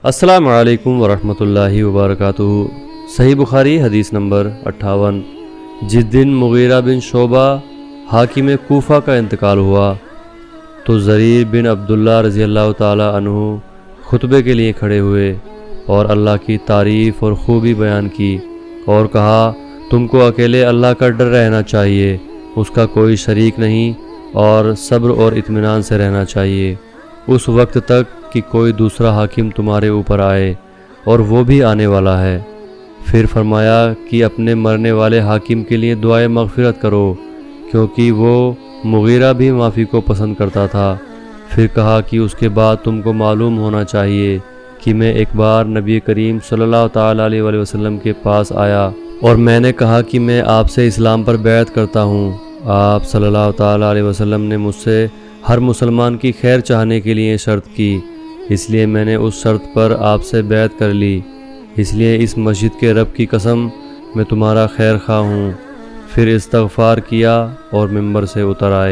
السلام علیکم ورحمۃ اللہ وبرکاتہ۔ صحیح بخاری حدیث نمبر 58۔ جس دن مغیرہ بن شعبہ حاکم کوفہ کا انتقال ہوا تو زریر بن عبداللہ رضی اللہ تعالی عنہ خطبے کے لیے کھڑے ہوئے اور اللہ کی تعریف اور خوبی بیان کی اور کہا، تم کو اکیلے اللہ کا ڈر رہنا چاہیے، اس کا کوئی شریک نہیں، اور صبر اور اطمینان سے رہنا چاہیے اس وقت تک کہ کوئی دوسرا حاکم تمہارے اوپر آئے، اور وہ بھی آنے والا ہے۔ پھر فرمایا کہ اپنے مرنے والے حاکم کے لیے دعائے مغفرت کرو، کیونکہ وہ مغیرہ بھی معافی کو پسند کرتا تھا۔ پھر کہا کہ اس کے بعد تم کو معلوم ہونا چاہیے کہ میں ایک بار نبی کریم صلی اللہ تعالیٰ علیہ وسلم کے پاس آیا اور میں نے کہا کہ میں آپ سے اسلام پر بیعت کرتا ہوں۔ آپ صلی اللہ تعالیٰ علیہ وسلم نے مجھ سے ہر مسلمان کی خیر چاہنے کے لیے شرط کی، اس لیے میں نے اس شرط پر آپ سے بیعت کر لی، اس لیے اس مسجد کے رب کی قسم میں تمہارا خیر خواہ ہوں۔ پھر استغفار کیا اور ممبر سے اتر آئے۔